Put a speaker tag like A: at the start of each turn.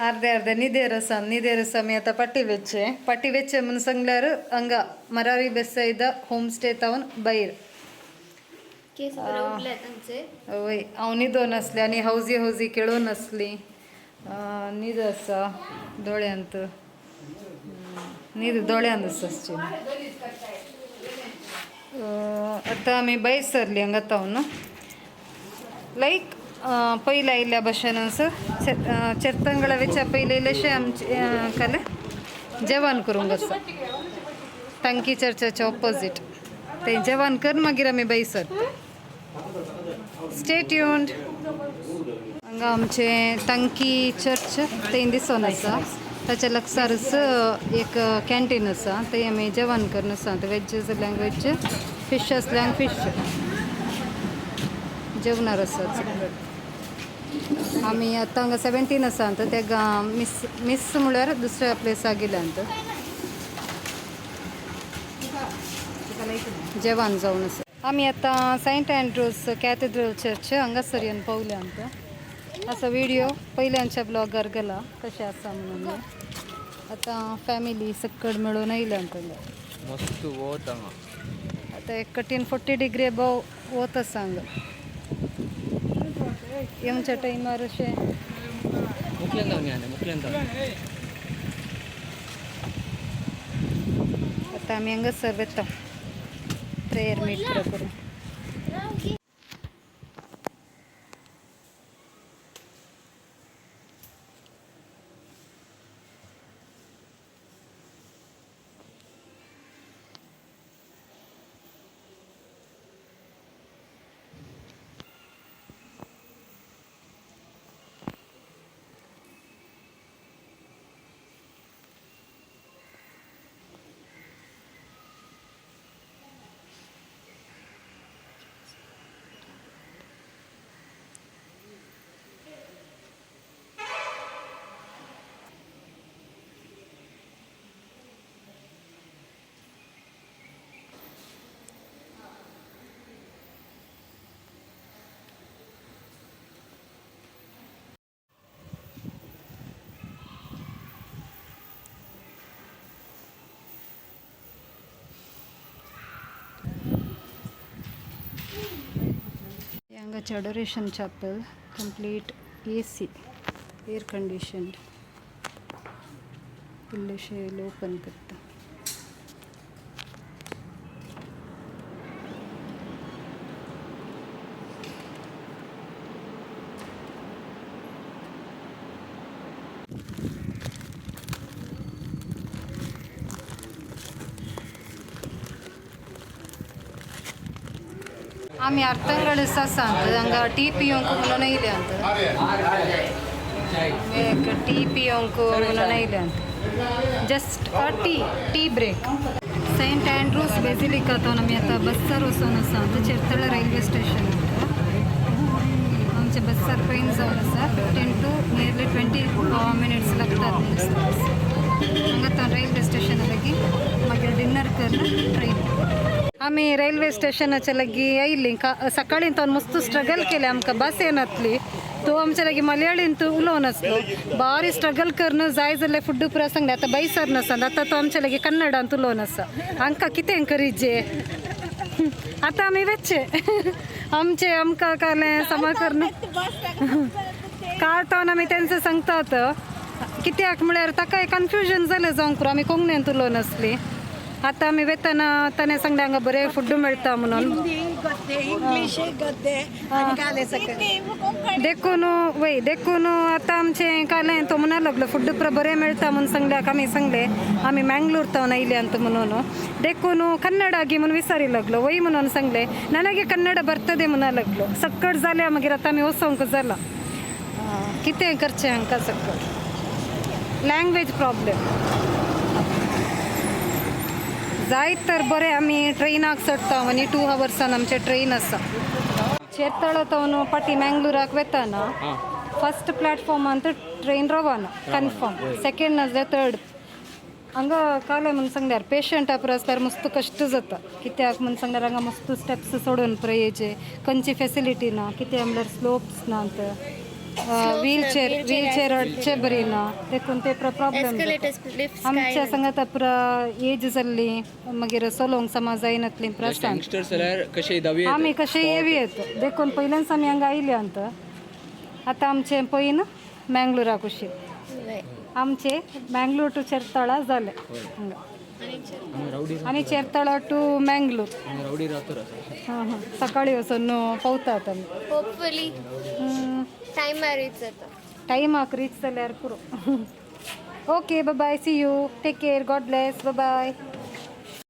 A: अर्धे अर्धे निधे रसा मी आता पट्टी वेचे म्हणून सांगल्यार हंगा मरारी बेसायद होम स्टे तावन बैर वय हांव न्हिदो नासलें आनी हौजी केळो नासली न्हिद आसा दोळ्यांत न्हिद दोळ्यांत आसा आतां आमी बैर सरली हांगा तावन लायक पयले आयिल्ल्या भशेन चेरतंगळा वेच्या पयले इल्लेशें आमचे काले जेवण करूंक आसा टंकी चर्चाच्या ऑपोजीट ते जेवण करून मागीर आमी बैर सरता स्टे ट्यून्ड हांगा आमचे टंकी चर्च थंय दिसून आसा ताच्या लागसारच एक कॅन्टीन आसा थंय आमी जेवण करून आसा वेज जाल्यांक वेज फिश आसल्यांक फिश जेवणार आसाच आमी आतां हांगा 17 आसा तेका मिस म्हळ्यार दुसऱ्या प्लेसाक गेल्यांत जेवण जावन आसा आमी आतां सेंट एंड्रूज कॅथेड्रल चर्च हांगासर येवन पावल्यांत असो व्हिडिओ पयल्यांच्या ब्लॉगार गेला कशें आसा म्हणून आतां फॅमिली सक्कड मेळून आयल्यांत
B: मस्त वोत हांगा
A: आतां एक 40 डिग्री अबाव वत आसा हांगा येवच्या टायमार अशें आतां आमी हांगासर वेता प्रेयर मीट करून हांगाचे adoration chapel complete AC air conditioned इल्लेशे ओपन करता आमी अर्थंगळस आसा हांगा टी पिवंक म्हणून आयल्यांत एक टी पिवंक म्हणून आयल्यांत just a tea break Saint Andrew's बेजिलिकातून आमी आतां बस्सार वचून आसा चेरतळे रेल्वे स्टेशन आमचे बस्सार ट्रेन जावन आसा 15 to नियरली 20 मिनिट्स लागतात हांगा रेल्वे स्टेशन लागीं मागीर डिनर करून ट्रेन आमी रेल्वे स्टेशनाच्या लागीं आयिल्लीं सकाळीं तो मस्त स्ट्रगल केलें आमकां बस येनासली तो आमच्या लागीं मलयाळींत उलोवन नासलो बारी स्ट्रगल करून जाय जाल्यार फुड्ड पुरा सांगलें आतां बैसर नासा आतां तो आमच्या लागीं कन्नडांत उलोवन आसा हांकां कितें करीचे आतां आमी वेचे आमचे आमकां कालें समा करून काळटोन आमी तेंचें सांगतात कित्याक म्हळ्यार ताका कन्फ्युजन जालें जावंक पुरो आमी कोंकणींत उलोवन आसली आतां आमी वेतना ताणें सांगलें हांगा बरें फुड्ड मेळटा म्हणून देखून आतां आमचें कालें तो म्हणून लागलो फुड्ड पुरो बरें मेळटा म्हणून सांगल्याक आमी सांगलें आमी मँगलोर तावन आयल्यांत म्हणून देखून कन्नडा गी म्हणून विचारी लागलो वय म्हणून सांगलें ನನಗೆ कन्नड बರ್ತದೆ म्हणून लागलो सक्कड जाल्या मागीर आतां आमी वचोंक जाला कितें करचें हांकां सक्कड लँग्वेज प्रॉब्लेम जायत तर बरें आमी ट्रेनाक चडटा आनी 2 hours आमचे ट्रेन आसा चेरतळे तावन पाटी मँगलोराक वेताना फर्स्ट प्लॅटफॉर्मांत ट्रेन रवाना कन्फर्म सेकेंड नाजाल्यार थर्ड हांगा कालें म्हणून सांगल्यार पेशंटा पुरो आसल्यार मस्त कश्ट जाता कित्याक म्हणून सांगल्यार हांगा मस्त स्टेप्स सोडून पुरो येचे खंयची फेसिलिटी ना कितें म्हणल्यार स्लोप्स नात व्हीलचेअर अडचे बरी ना देखून ते प्रॉब्लेम
C: एस्केलेटर्स लिफ्ट्स
A: आमच्या संगात पुरा एज जाल्ली मागीर चलोवंक समज जायनातली प्रस्ताव
B: यंगस्टर्स जाल्यार कशे दावी
A: आमी कशे येवी येतो देखून पयल्याच आमी हांगा आयले अंत आतां आमचे पयन मँगलोरा कुशी आमचे मँगलोर टू चेरतळा जाले हांगा आनी चेरतळा टू मँगलोर
B: रावडी रावतर
A: सकाळी वचून पावतात आमी
C: होपफुली टायमार रीच जाता
A: टायमाक रीच जाल्यार पुरो okay bye see you take care God bless bye